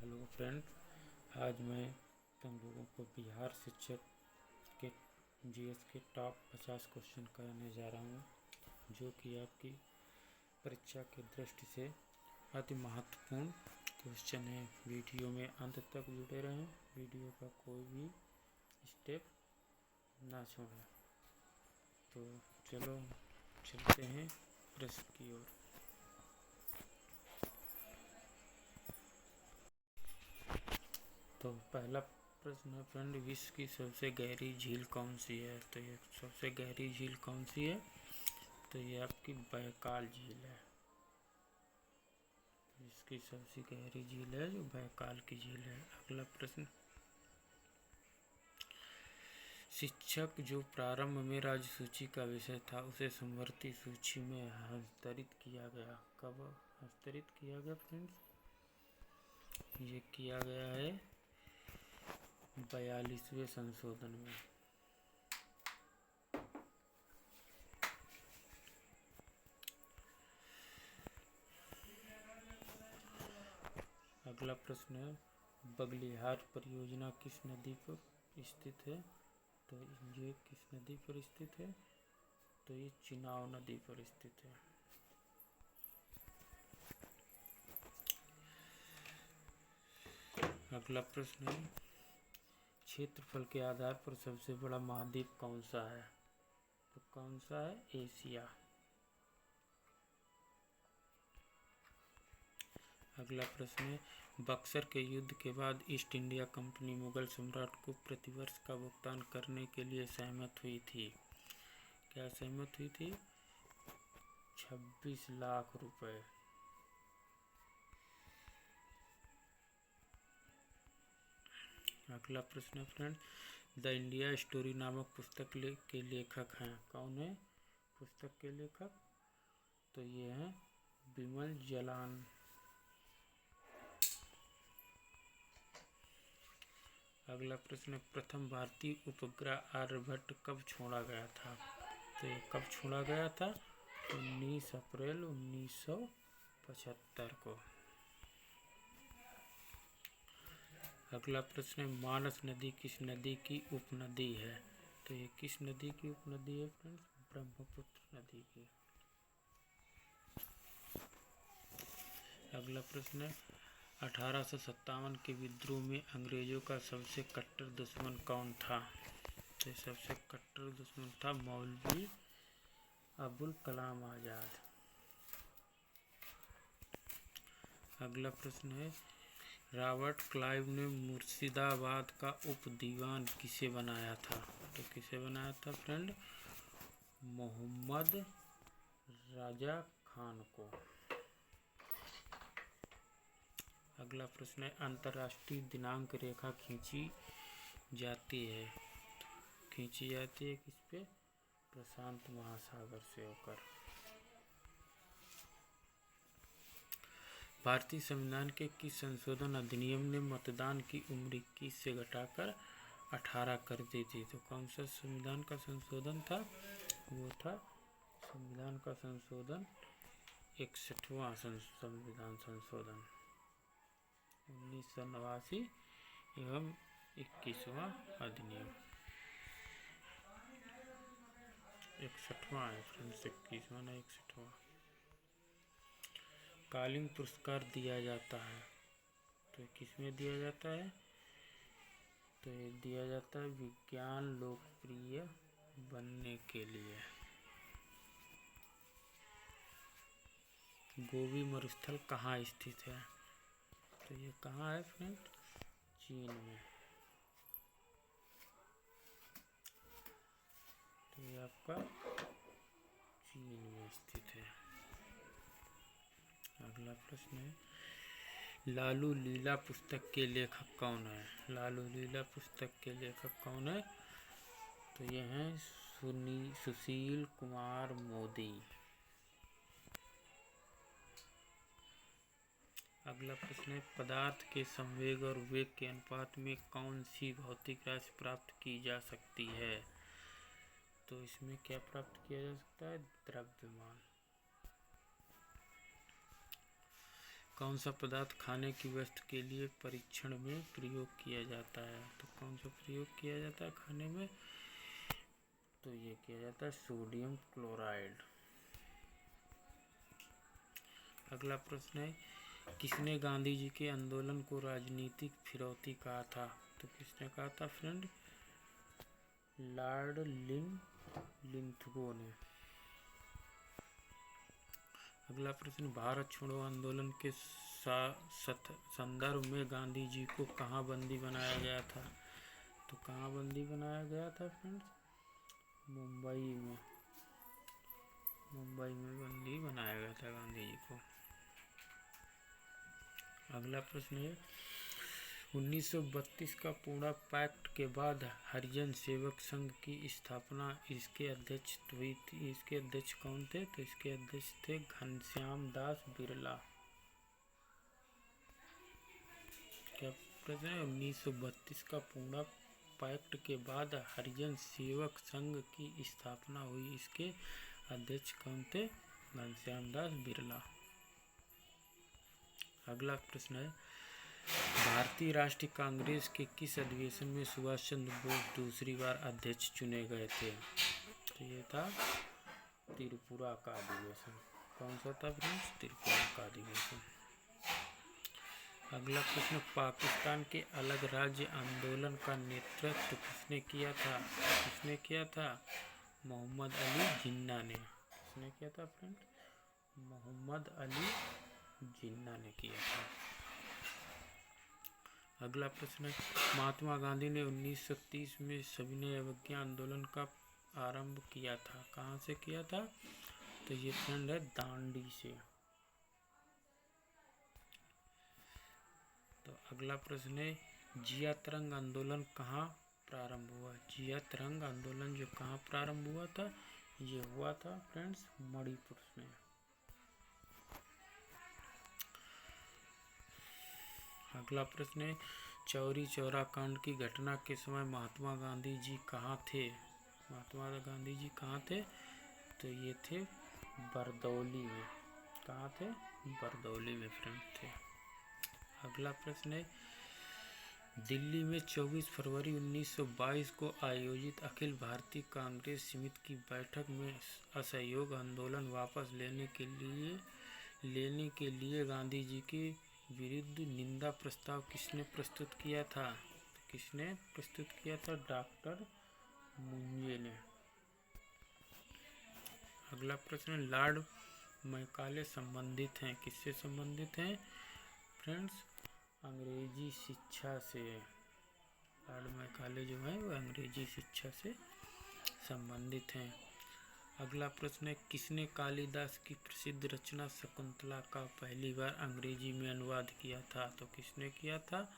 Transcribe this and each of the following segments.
Hello friend, आज मैं तुम लोगों को बिहार शिक्षक के जीएस के टॉप 50 क्वेश्चन कराने जा रहा हूँ, जो कि आपकी परीक्षा की दृष्टि से अति महत्वपूर्ण क्वेश्चन है। वीडियो में अंत तक जुड़े रहें, वीडियो का कोई भी स्टेप ना छोड़ें। तो चलो चलते हैं प्रश्न की ओर। तो पहला प्रश्न है फ्रेंड, विश्व की सबसे गहरी झील कौन सी है? तो ये सबसे गहरी झील कौन सी है? तो ये आपकी बैकाल झील है। इसकी सबसे गहरी झील है जो बैकाल की झील है। अगला प्रश्न, शिक्षक जो प्रारंभ में राज्य सूची का विषय था उसे समवर्ती सूची में हस्तांतरित किया गया। कब हस्तांतरित किया गया फ्रेंड्स? ये किया गया है 42वें संशोधन में। अगला प्रश्न है, बगलिहार परियोजना किस नदी पर स्थित है? तो ये किस नदी पर स्थित है? तो ये चिनाव नदी पर स्थित है। अगला प्रश्न है, क्षेत्रफल के आधार पर सबसे बड़ा महाद्वीप कौन सा है? तो कौन सा है? एशिया। अगला प्रश्न है, बक्सर के युद्ध के बाद ईस्ट इंडिया कंपनी मुगल सम्राट को प्रतिवर्ष का भुगतान करने के लिए सहमत हुई थी। क्या सहमत हुई थी? 26 लाख रुपए। अगला प्रश्न है फ्रेंड, द इंडिया स्टोरी नामक पुस्तक के लेखक हैं। कौन है पुस्तक के लेखक? तो ये हैं बिमल जलान। अगला प्रश्न है, प्रथम भारतीय उपग्रह आर्यभट्ट कब छोड़ा गया था? तो ये कब छोड़ा गया था? 19 अप्रैल 1975 को। अगला प्रश्न है, मानस नदी किस नदी की उपनदी है? तो ये किस नदी की उपनदी है फ्रेंड्स? ब्रह्मपुत्र नदी की। अगला प्रश्न है, 1857 के विद्रोह में अंग्रेजों का सबसे कट्टर दुश्मन कौन था? तो सबसे कट्टर दुश्मन था मौलवी अबुल कलाम आजाद। अगला प्रश्न है, रॉबर्ट क्लाइव ने मुर्शिदाबाद का उप दीवान किसे बनाया था? तो किसे बनाया था फ्रेंड? मोहम्मद राजा खान को। अगला प्रश्न है, अंतर्राष्ट्रीय दिनांक रेखा खींची जाती है किस पे? प्रशांत महासागर से होकर। भारतीय संविधान के किस संशोधन अधिनियम ने मतदान की उम्र 21 से घटाकर 18 कर दी थी? तो कौन सा संविधान का संशोधन था? वो था संविधान का संशोधन 61वां संविधान संशोधन 1989 एवं 21वां अधिनियम। 61वां है फ्रेंड्स, 21वां नहीं 61वां। कालिंग पुरस्कार दिया जाता है, तो किसमें दिया जाता है? तो ये दिया जाता है विज्ञान लोकप्रिय बनने के लिए। गोबी मरुस्थल कहाँ स्थित है? तो ये कहाँ है फ्रेंड? चीन में। तो ये आपका चीन में स्थित है। अगला प्रश्न है, लालू लीला पुस्तक के लेखक कौन है? लालू लीला पुस्तक के लेखक कौन है? तो ये हैं सुशील कुमार मोदी। अगला प्रश्न है, पदार्थ के संवेग और वेग के अनुपात में कौन सी भौतिक राशि प्राप्त की जा सकती है? तो इसमें क्या प्राप्त किया जा सकता है? द्रव्यमान। कौन सा पदार्थ खाने की वस्तु के लिए परीक्षण में प्रयोग किया जाता है? तो कौन सा प्रयोग किया जाता है खाने में? तो ये किया जाता है सोडियम क्लोराइड। अगला प्रश्न है, किसने गांधी जी के आंदोलन को राजनीतिक फिरौती कहा था? तो किसने कहा था फ्रेंड? लॉर्ड लिंथगो ने। अगला प्रश्न, भारत छोड़ो आंदोलन के संदर्भ में गांधी जी को कहाँ बंदी बनाया गया था? तो कहाँ बंदी बनाया गया था फ्रेंड्स? मुंबई में बंदी बनाया गया था गांधी जी को। अगला प्रश्न है, 1932 का पूना पैक्ट के बाद हरिजन सेवक संघ की स्थापना इसके अध्यक्ष हुई थी। इसके अध्यक्ष कौन थे? तो इसके अध्यक्ष थे घनश्याम दास बिरला। क्या प्रश्न है? 1932 का पूना पैक्ट के बाद हरिजन सेवक संघ की स्थापना हुई, इसके अध्यक्ष कौन थे? घनश्याम दास बिरला। अगला प्रश्न है, भारतीय राष्ट्रीय कांग्रेस के किस अधिवेशन में सुभाष चंद्र बोस दूसरी बार अध्यक्ष चुने गए थे? तो ये था त्रिपुरा का अधिवेशन। कौन सा था फ्रेंड्स? त्रिपुरा का अधिवेशन। अगला प्रश्न, पाकिस्तान के अलग राज्य आंदोलन का नेतृत्व किसने किया था? किसने किया था? मोहम्मद अली जिन्ना ने। किसने किया था फ्रेंड? मोहम्मद अली जिन्ना ने किया था। अगला प्रश्न है, महात्मा गांधी ने 1930 में सविनय अवज्ञा आंदोलन का आरंभ किया था। कहाँ से किया था? तो ये फ्रेंड है दांडी से। तो अगला प्रश्न है, जिया तरंग आंदोलन कहाँ प्रारंभ हुआ? जिया तरंग आंदोलन जो कहाँ प्रारंभ हुआ था? ये हुआ था फ्रेंड्स मणिपुर में। अगला प्रश्न है, चौरी चौरा कांड की घटना के समय महात्मा गांधी जी कहाँ थे? महात्मा गांधी जी कहाँ थे? तो ये थे बरदौली में। कहाँ थे? बरदौली में फ्रेंड थे। अगला प्रश्न है, दिल्ली में 24 फरवरी 1922 को आयोजित अखिल भारतीय कांग्रेस समिति की बैठक में असहयोग आंदोलन वापस लेने के लिए गांधी जी के विरुद्ध निंदा प्रस्ताव किसने प्रस्तुत किया था? किसने प्रस्तुत किया था? डॉक्टर मुंजे ने। अगला प्रश्न, लॉर्ड मैकाले संबंधित हैं, किससे संबंधित हैं फ्रेंड्स? अंग्रेजी शिक्षा से। लॉर्ड मैकाले जो है वो अंग्रेजी शिक्षा से संबंधित हैं। अगला प्रश्न है, किसने कालिदास की प्रसिद्ध रचना शकुंतला का पहली बार अंग्रेजी में अनुवाद किया था? तो किसने किया था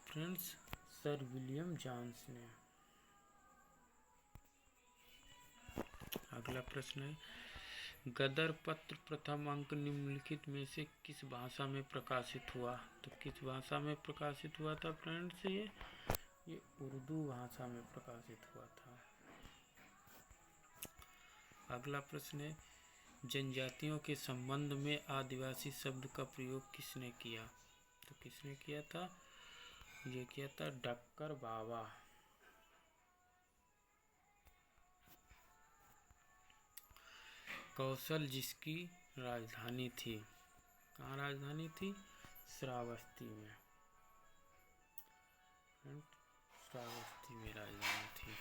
फ्रेंड्स? सर विलियम जोन्स ने। अगला प्रश्न है, गदर पत्र प्रथम अंक निम्नलिखित में से किस भाषा में प्रकाशित हुआ? तो किस भाषा में प्रकाशित हुआ था फ्रेंड्स? ये उर्दू भाषा में प्रकाशित हुआ था। अगला प्रश्न है, जनजातियों के संबंध में आदिवासी शब्द का प्रयोग किसने किया? तो किसने किया था? ये किया था डक्कर बाबा। कौशल जिसकी राजधानी थी, कहाँ राजधानी थी? श्रावस्ती में। श्रावस्ती में राजधानी थी।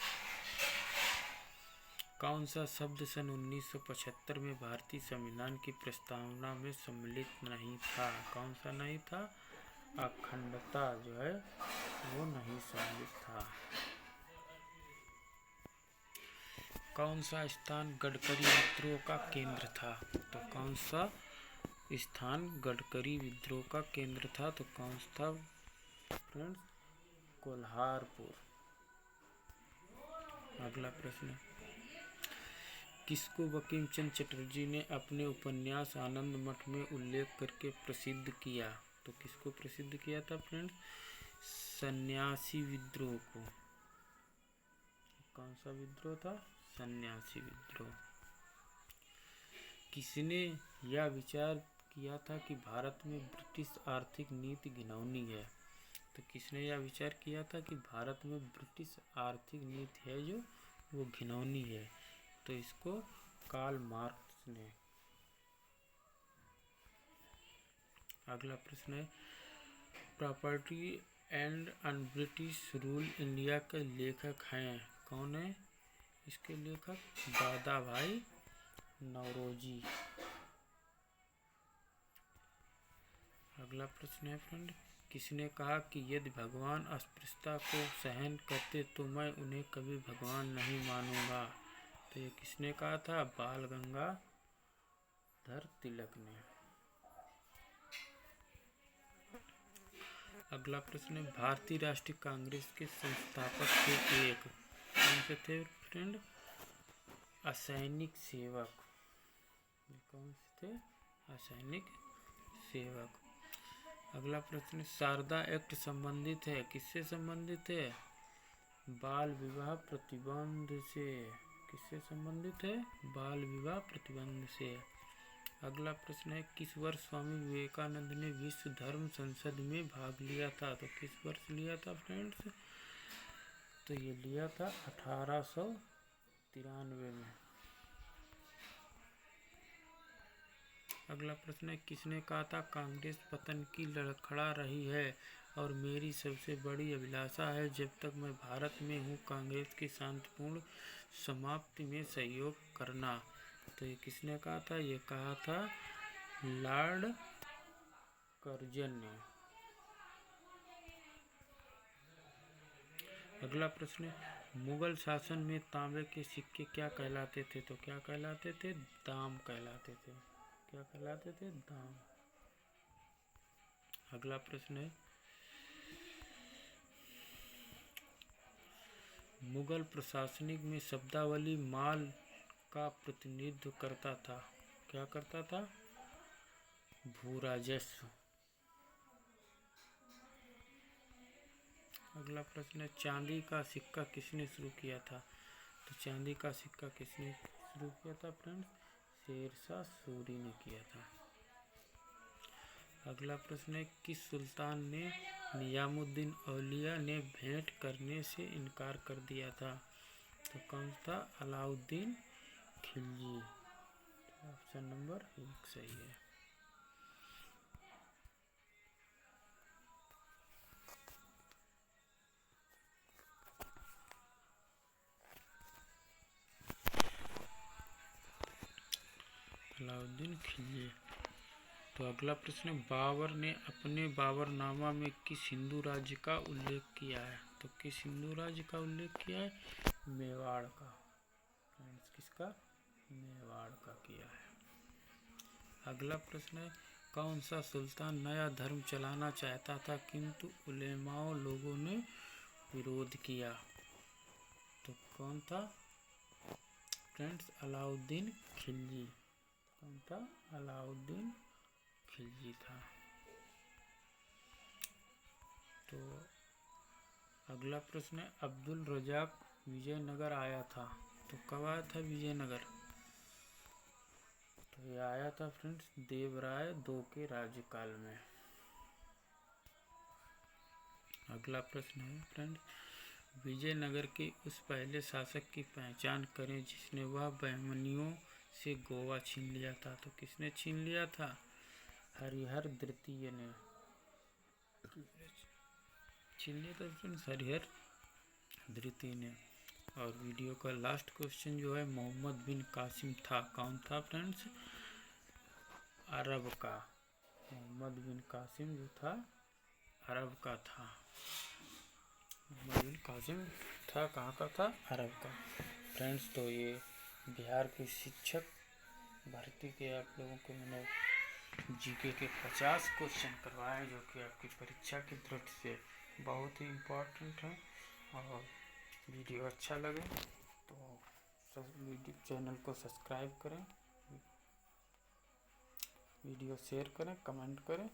कौन सा शब्द सन 1975 में भारतीय संविधान की प्रस्तावना में सम्मिलित नहीं था? कौन सा नहीं था? अखंडता जो है वो नहीं सम्मिलित था। कौन सा स्थान गडकरी विद्रोह का केंद्र था? तो कौन सा स्थान गडकरी विद्रोह का केंद्र था? तो कौन सा था फ्रेंड्स? कोल्हारपुर। अगला प्रश्न, किसको बंकिम चंद्र चटर्जी ने अपने उपन्यास आनंद मठ में उल्लेख करके प्रसिद्ध किया? तो किसको प्रसिद्ध किया था फ्रेंड्स? सन्यासी विद्रोह को। कौन सा विद्रोह था? सन्यासी विद्रोह। किसने यह विचार किया था कि भारत में ब्रिटिश आर्थिक नीति घिनौनी है? तो किसने यह विचार किया था कि भारत में ब्रिटिश आर्थिक नीति है जो वो घिनौनी है? तो इसको कार्ल मार्क्स ने। अगला प्रश्न है, property and un British rule India के लेखक हैं? कौन है इसके लेखक? दादा भाई नौरोजी। अगला प्रश्न है फ्रेंड, किसने कहा कि यदि भगवान अस्पृश्यता को सहन करते तो मैं उन्हें कभी भगवान नहीं मानूंगा? तो ये किसने कहा था? बाल गंगाधर तिलक ने। अगला प्रश्न है, भारतीय राष्ट्रीय कांग्रेस के संस्थापक थे एक? कौन से थे फ्रेंड? असैनिक सेवक। कौन से थे? असैनिक सेवक। अगला प्रश्न, शारदा एक्ट संबंधित है? किससे संबंधित है? बाल विवाह प्रतिबंध से। किससे संबंधित है? बाल विवाह प्रतिबंध से। अगला प्रश्न है, किस वर्ष स्वामी विवेकानंद ने विश्व धर्म संसद में भाग लिया था? तो किस वर्ष लिया था फ्रेंड्स? तो ये लिया था 1893 में। अगला प्रश्न है, किसने कहा था कांग्रेस पतन की लड़खड़ा रही है और मेरी सबसे बड़ी अभिलाषा है जब तक मैं भारत में हूँ कांग्रेस की शांतिपूर्ण समाप्ति में सहयोग करना? तो ये किसने कहा था? ये कहा था लॉर्ड कर्जन ने। अगला प्रश्न है, मुगल शासन में तांबे के सिक्के क्या कहलाते थे? तो क्या कहलाते थे? दाम कहलाते थे। क्या कहलाते थे? दाम। अगला प्रश्न है, मुगल प्रशासनिक में शब्दावली माल का प्रतिनिधित्व करता था? क्या करता था? भूराजस्व। अगला प्रश्न है, चांदी का सिक्का किसने शुरू किया था? तो चांदी का सिक्का किसने शुरू किया था फ्रेंड्स? शेरशाह सूरी ने किया था। अगला प्रश्न है, किस सुल्तान ने निजामुद्दीन औलिया ने भेंट करने से इनकार कर दिया था? तो कौन था? अलाउद्दीन खिलजी। ऑप्शन नंबर 1 सही है। अलाउद्दीन खिलजी। तो अगला प्रश्न, बाबर ने अपने बाबरनामा में किस हिंदू राज्य का उल्लेख किया है? तो किस हिंदू राज्य का उल्लेख किया है? मेवाड़ का। फ्रेंड्स किसका? मेवाड़ का किया है। अगला प्रश्न है, कौन सा सुल्तान नया धर्म चलाना चाहता था किंतु उलेमाओं लोगों ने विरोध किया? तो कौन था फ्रेंड्स? अलाउद्दीन खिलजी। कौन था? अलाउद्दीन खिलजी था। तो अगला प्रश्न है, अब्दुल रजाक विजयनगर आया था? तो कब आया था विजयनगर? तो ये आया था फ्रेंड्स देवराय 2 के राज्यकाल में। अगला प्रश्न है फ्रेंड्स, विजयनगर के उस पहले शासक की पहचान करें जिसने वह बहमनियों से गोवा छीन लिया था? तो किसने छीन लिया था? हरिहर द्वितीय ने छीन लिया था फ्रेंड्स, हरिहर द्वितीय ने। और वीडियो का लास्ट क्वेश्चन जो है, मोहम्मद बिन कासिम था? कौन था फ्रेंड्स? अरब का। मोहम्मद बिन कासिम जो था अरब का था। मोहम्मद बिन कासिम था कहाँ का था? अरब का। फ्रेंड्स तो ये बिहार के शिक्षक भर्ती के आप लोगों को मैंने जीके के 50 क्वेश्चन करवाए जो कि आपकी परीक्षा की दृष्टि से बहुत ही इम्पोर्टेंट है। और वीडियो अच्छा लगे तो यूट्यूब चैनल को सब्सक्राइब करें, वीडियो शेयर करें, कमेंट करें।